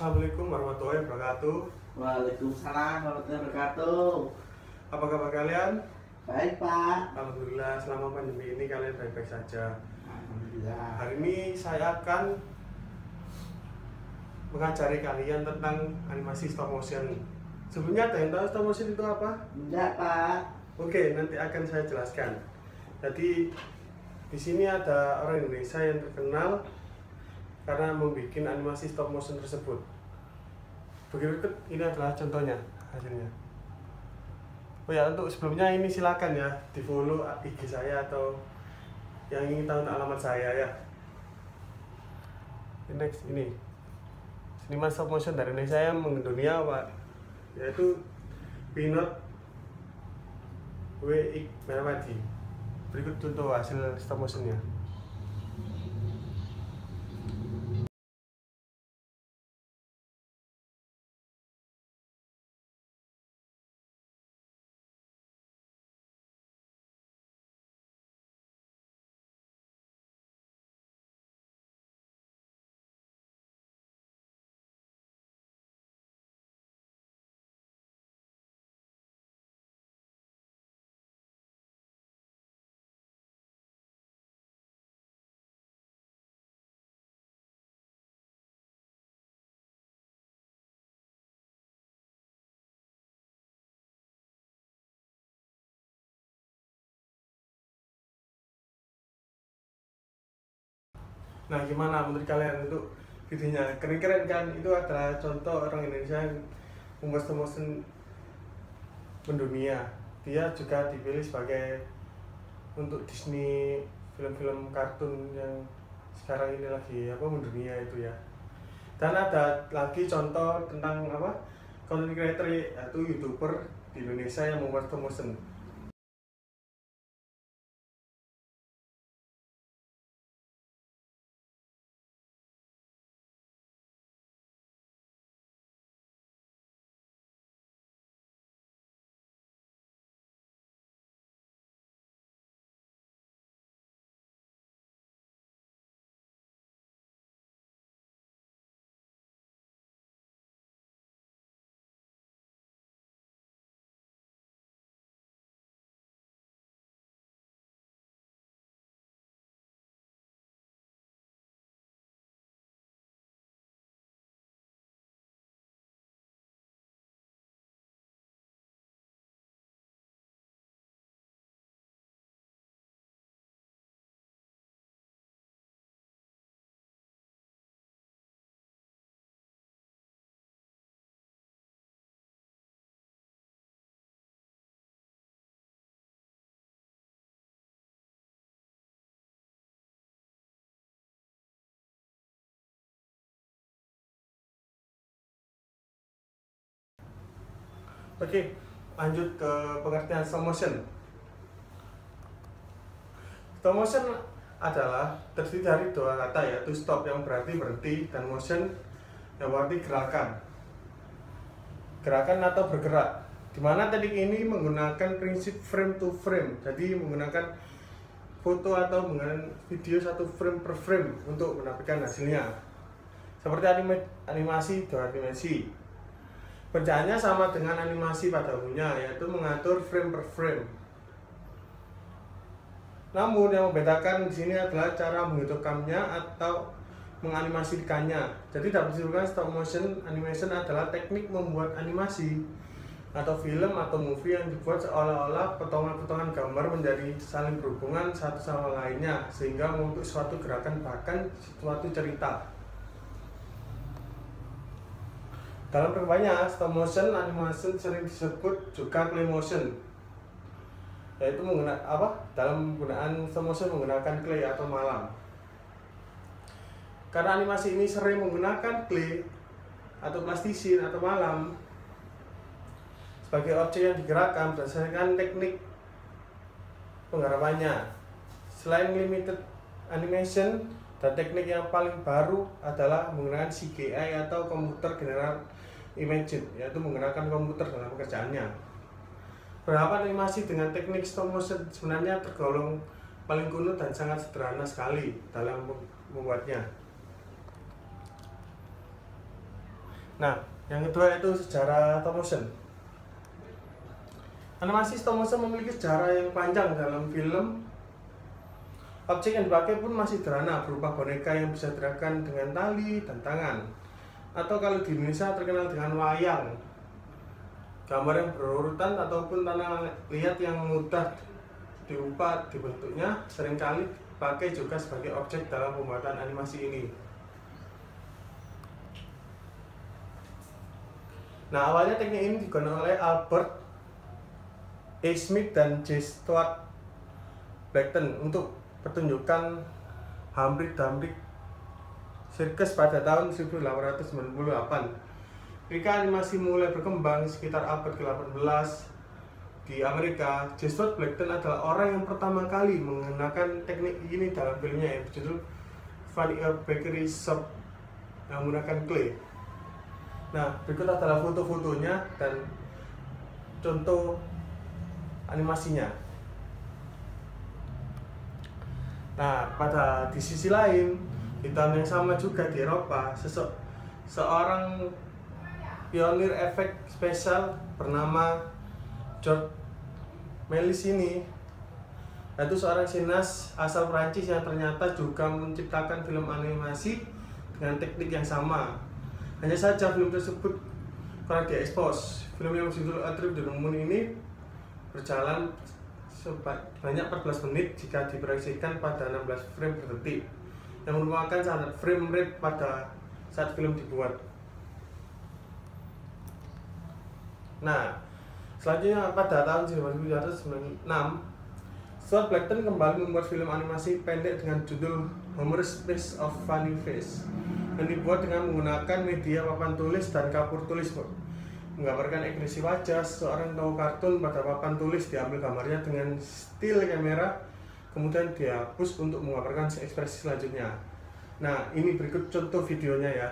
Assalamualaikum warahmatullahi wabarakatuh. Waalaikumsalam warahmatullahi wabarakatuh. Apa kabar kalian? Baik Pak. Alhamdulillah selama pandemi ini kalian baik-baik saja. Alhamdulillah. Hari ini saya akan mengajari kalian tentang animasi stop motion. Sebelumnya ada yang tahu stop motion itu apa? Enggak Pak. Oke, nanti akan saya jelaskan. Jadi di sini ada orang Indonesia yang terkenal karena membuat animasi stop motion tersebut. Berikut ini adalah contohnya hasilnya. Oh ya, untuk sebelumnya ini silakan ya di follow IG saya atau yang ingin tahu alamat saya ya. Next ini seniman stop motion dari Indonesia yang mendunia Pak, yaitu Pinot W.I. Merawati. Berikut contoh hasil stop motionnya. Nah, gimana menurut kalian untuk videonya? Keren-keren kan? Itu adalah contoh orang Indonesia yang membuat stop motion mendunia. Dia juga dipilih sebagai untuk Disney, film-film kartun yang sekarang ini lagi mendunia itu ya. Dan ada lagi contoh tentang content creator, yaitu YouTuber di Indonesia yang membuat stop motion. Oke, lanjut ke pengertian stop motion. Stop motion adalah terdiri dari dua kata, yaitu stop yang berarti berhenti dan motion yang berarti gerakan. Gerakan atau bergerak. Dimana teknik ini menggunakan prinsip frame to frame. Jadi menggunakan foto atau menggunakan video satu frame per frame untuk menampilkan hasilnya. Seperti animasi dua dimensi. Kerjaannya sama dengan animasi pada umumnya, yaitu mengatur frame per frame. Namun yang membedakan di sini adalah cara menghidupkannya atau menganimasikannya. Jadi dapat disimpulkan stop motion animation adalah teknik membuat animasi atau film atau movie yang dibuat seolah-olah potongan-potongan gambar menjadi saling berhubungan satu sama lainnya sehingga membentuk suatu gerakan bahkan suatu cerita. Dalam perkembangannya, stop motion animation sering disebut juga clay motion, yaitu dalam penggunaan stop motion menggunakan clay atau malam. Karena animasi ini sering menggunakan clay atau plastisin atau malam sebagai objek yang digerakkan berdasarkan teknik penggarapannya. Selain limited animation, dan teknik yang paling baru adalah menggunakan CGI atau Computer General Image, yaitu menggunakan komputer dalam pekerjaannya. Beberapa animasi dengan teknik stop motion sebenarnya tergolong paling kuno dan sangat sederhana sekali dalam membuatnya. Nah, yang kedua itu sejarah stop motion. Animasi stop motion memiliki sejarah yang panjang dalam film. Objek yang dipakai pun masih sederhana, berupa boneka yang bisa digerakkan dengan tali dan tangan. Atau kalau di Indonesia terkenal dengan wayang, gambar yang berurutan ataupun tanah liat yang mudah diubah dibentuknya seringkali dipakai juga sebagai objek dalam pembuatan animasi ini. Nah, awalnya teknik ini digunakan oleh Albert A. Smith dan J. Stuart Blackton untuk pertunjukan Hamlet Circus pada tahun 1898. Ketika animasi mulai berkembang sekitar abad ke-18 di Amerika, J. Stuart Blackton adalah orang yang pertama kali menggunakan teknik ini dalam filmnya yang berjudul Funny a Bakery Shop yang menggunakan clay. Nah, berikut adalah foto-fotonya dan contoh animasinya. Nah, di sisi lain, di tahun yang sama juga di Eropa, seorang pionir efek spesial bernama George Méliès ini, yaitu seorang sineas asal Prancis yang ternyata juga menciptakan film animasi dengan teknik yang sama. Hanya saja film tersebut kurang diekspos. Film yang berjudul A Trip to the Moon ini berjalan sebanyak 14 menit jika diproyeksikan pada 16 frame per detik, yang merupakan standar frame rate pada saat film dibuat. Nah, selanjutnya pada tahun 1996, Stuart Blackton kembali membuat film animasi pendek dengan judul Homer's Piece of Funny Face yang dibuat dengan menggunakan media papan tulis dan kapur tulis, menggambarkan ekspresi wajah seorang tokoh kartun pada papan tulis. Diambil gambarnya dengan still kamera, kemudian dihapus untuk menggambarkan ekspresi selanjutnya. Nah, ini berikut contoh videonya ya.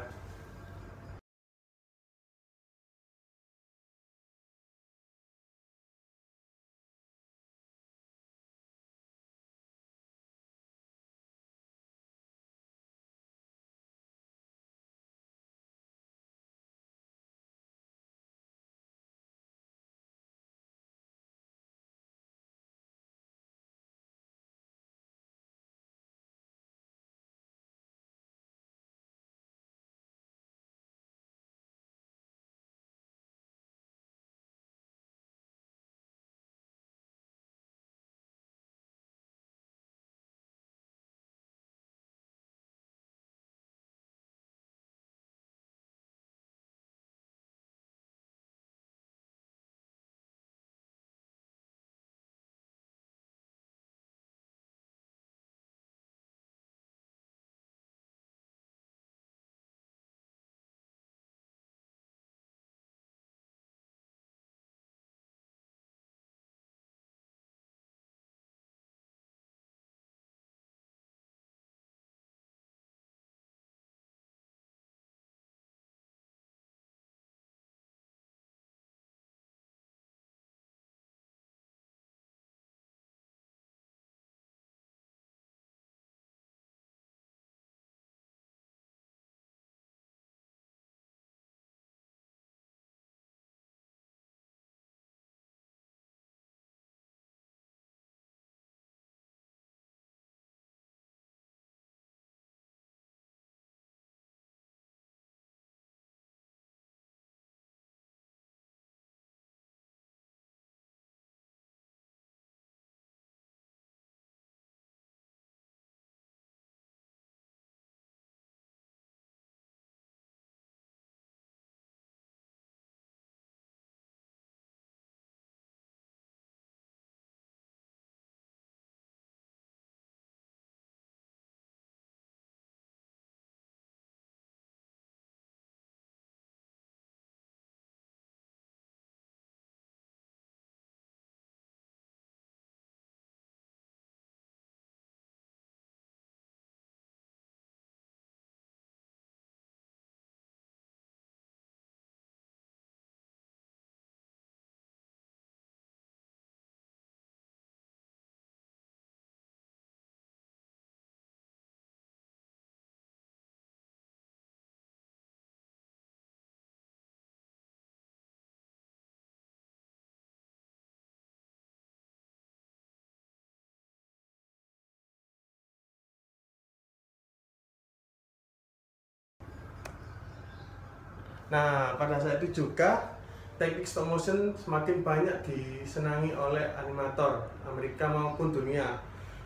Nah, pada saat itu juga teknik stop motion semakin banyak disenangi oleh animator Amerika maupun dunia.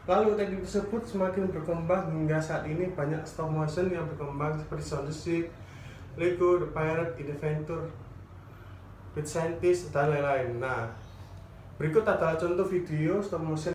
Lalu teknik tersebut semakin berkembang hingga saat ini banyak stop motion yang berkembang seperti Sound the Sheep, Lego, The Pirate, Inventor, Pet Scientist, dan lain-lain. Nah, berikut adalah contoh video stop motion.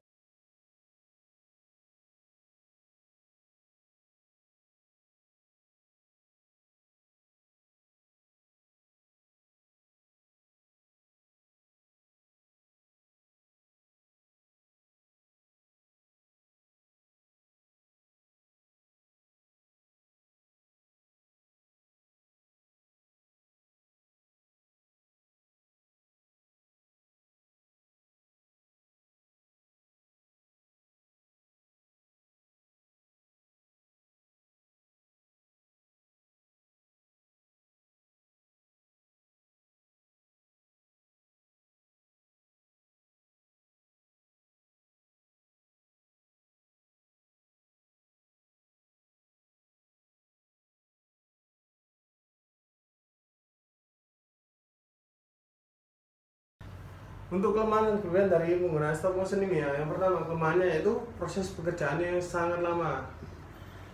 Untuk kelemahan dan kelebihan dari penggunaan stop motion ini ya, yang pertama kelemahannya yaitu proses pekerjaannya yang sangat lama.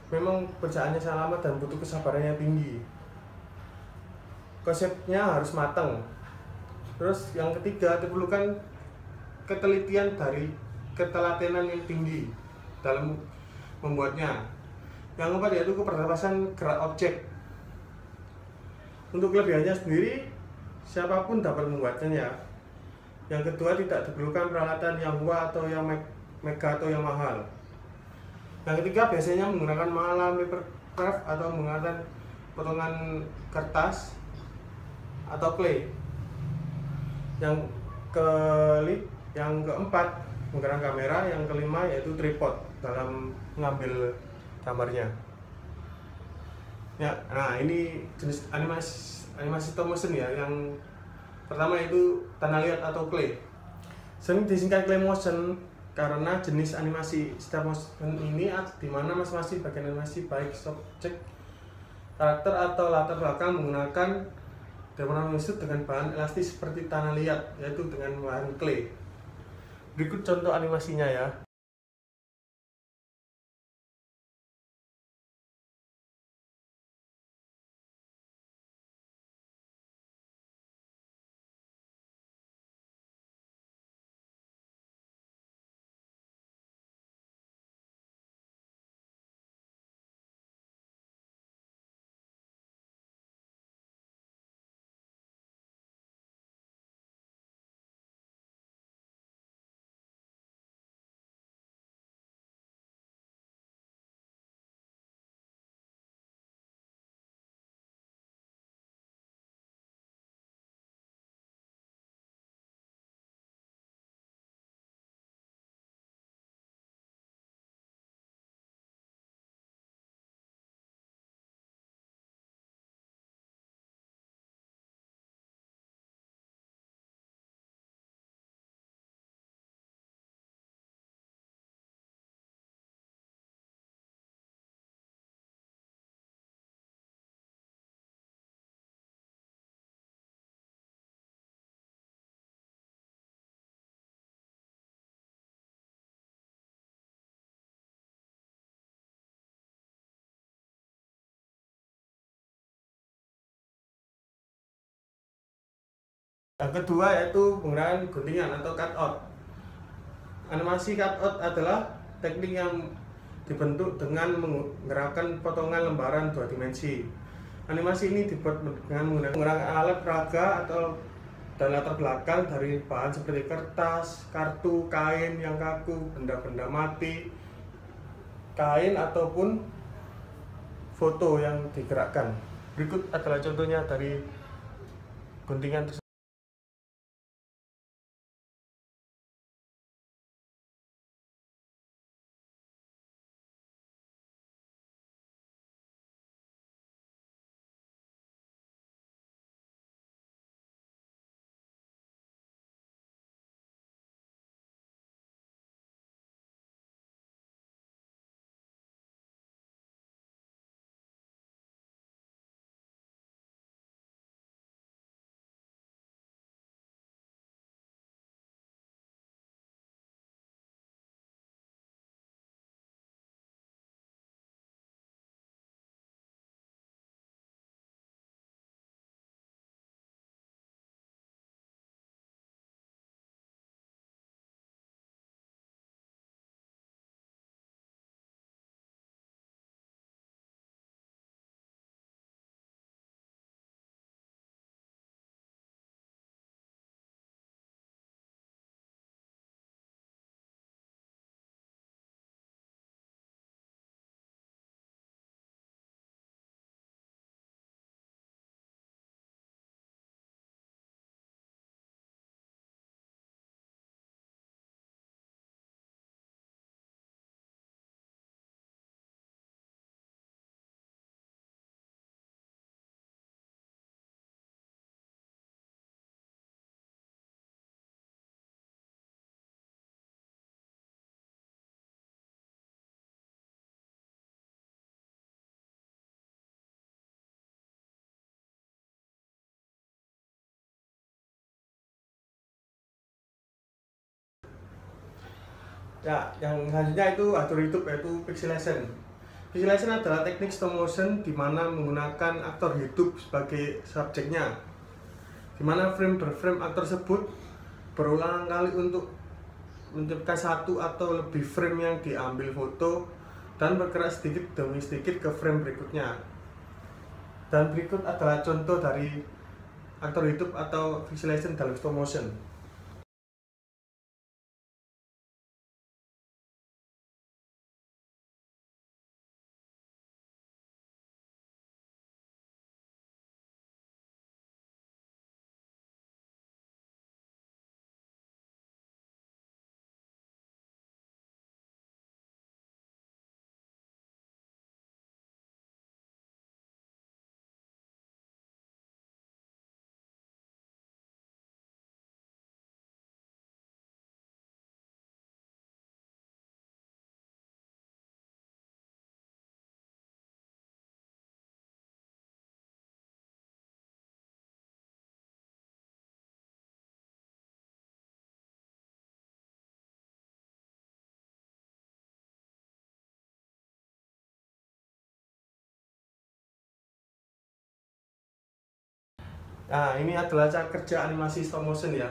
Memang pekerjaannya sangat lama dan butuh kesabaran yang tinggi. Konsepnya harus matang. Terus yang ketiga, diperlukan ketelatenan yang tinggi dalam membuatnya. Yang keempat yaitu keterbatasan gerak objek. Untuk kelebihannya sendiri, siapapun dapat membuatnya ya. Yang kedua, tidak diperlukan peralatan yang wah atau yang mega atau yang mahal. Yang ketiga, biasanya menggunakan malam paper craft atau menggunakan potongan kertas atau clay. Yang keempat, menggunakan kamera. Yang kelima yaitu tripod dalam mengambil gambarnya. Ya, nah ini jenis animasi stop motion ya. Yang pertama itu tanah liat atau clay. Sering disingkat clay motion karena jenis animasi stop motion ini di mana masing-masing bagian animasi baik subjek, karakter atau latar belakang menggunakan deformasi dengan bahan elastis seperti tanah liat, yaitu dengan bahan clay. Berikut contoh animasinya ya. Yang kedua yaitu penggunaan guntingan atau cut out. Animasi cut out adalah teknik yang dibentuk dengan menggerakkan potongan lembaran 2 dimensi. Animasi ini dibuat dengan menggunakan alat peraga atau dan latar belakang dari bahan seperti kertas, kartu, kain yang kaku, benda-benda mati, kain ataupun foto yang digerakkan. Berikut adalah contohnya dari guntingan tersebut. Ya, yang selanjutnya itu atur YouTube yaitu pixelation. Pixelation adalah teknik stop motion di mana menggunakan aktor hidup sebagai subjeknya, di mana frame per frame aktor tersebut berulang kali untuk menciptakan satu atau lebih frame yang diambil foto dan bergerak sedikit demi sedikit ke frame berikutnya. Dan berikut adalah contoh dari aktor hidup atau pixelation dalam stop motion. Nah, ini adalah cara kerja animasi stop motion ya.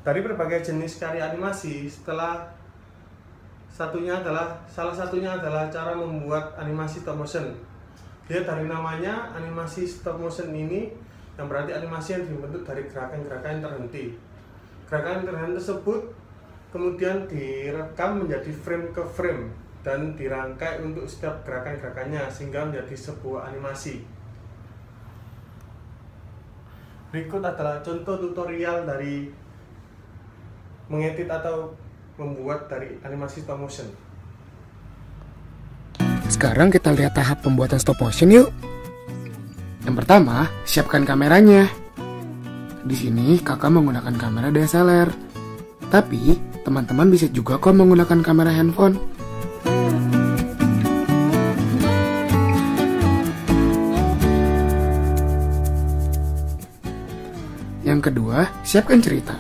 Dari berbagai jenis karya animasi, salah satunya adalah cara membuat animasi stop motion. Lihat dari namanya, animasi stop motion ini yang berarti animasi yang dibentuk dari gerakan-gerakan yang terhenti. Gerakan terhenti tersebut kemudian direkam menjadi frame ke frame dan dirangkai untuk setiap gerakan-gerakannya sehingga menjadi sebuah animasi. Berikut adalah contoh tutorial dari mengedit atau membuat dari animasi stop motion. Sekarang kita lihat tahap pembuatan stop motion yuk. Yang pertama, siapkan kameranya. Di sini kakak menggunakan kamera DSLR. Tapi, teman-teman bisa juga kok menggunakan kamera handphone. Yang kedua, siapkan cerita.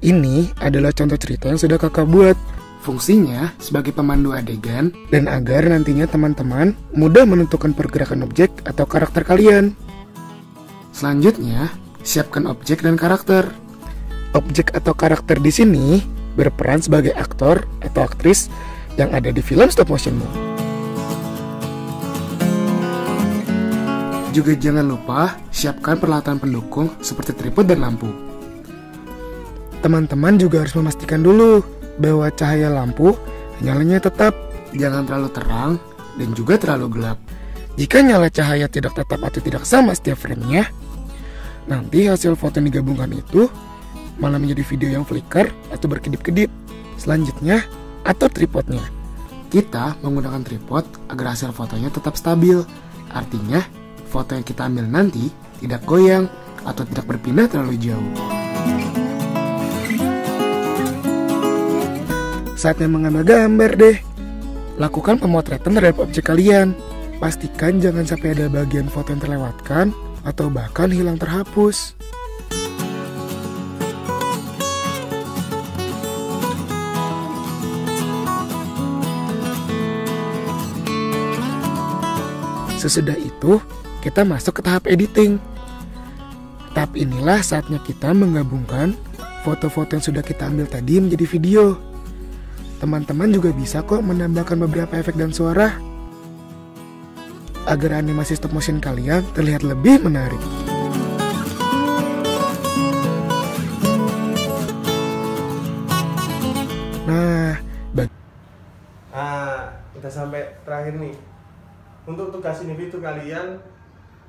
Ini adalah contoh cerita yang sudah kakak buat. Fungsinya sebagai pemandu adegan dan agar nantinya teman-teman mudah menentukan pergerakan objek atau karakter kalian. Selanjutnya, siapkan objek dan karakter. Objek atau karakter di sini berperan sebagai aktor atau aktris yang ada di film stop motionmu. Juga jangan lupa siapkan peralatan pendukung seperti tripod dan lampu. Teman-teman juga harus memastikan dulu bahwa cahaya lampu nyalanya tetap, jangan terlalu terang dan juga terlalu gelap. Jika nyala cahaya tidak tetap atau tidak sama setiap framenya, nanti hasil foto yang digabungkan itu malah menjadi video yang flicker atau berkedip-kedip. Selanjutnya, atur tripodnya. Kita menggunakan tripod agar hasil fotonya tetap stabil. Artinya, foto yang kita ambil nanti tidak goyang atau tidak berpindah terlalu jauh. Saatnya mengambil gambar deh. Lakukan pemotretan terhadap objek kalian. Pastikan jangan sampai ada bagian foto yang terlewatkan atau bahkan hilang terhapus. Sesudah itu, kita masuk ke tahap editing. Tahap inilah saatnya kita menggabungkan foto-foto yang sudah kita ambil tadi menjadi video. Teman-teman juga bisa kok menambahkan beberapa efek dan suara agar animasi stop motion kalian terlihat lebih menarik. Nah, Udah sampai terakhir nih. Untuk tugas individu kalian,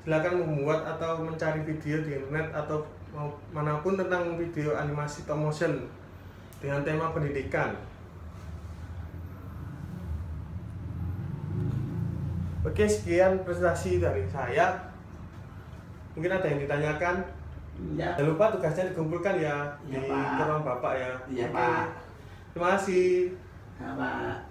silakan membuat atau mencari video di internet atau manapun tentang video animasi stop motion dengan tema pendidikan. Oke, sekian presentasi dari saya. Mungkin ada yang ditanyakan. Ya. Jangan lupa tugasnya dikumpulkan ya, Ya, di Pak. ruang Bapak ya. Iya, Oke. Pak. Terima kasih. Ya, Pak.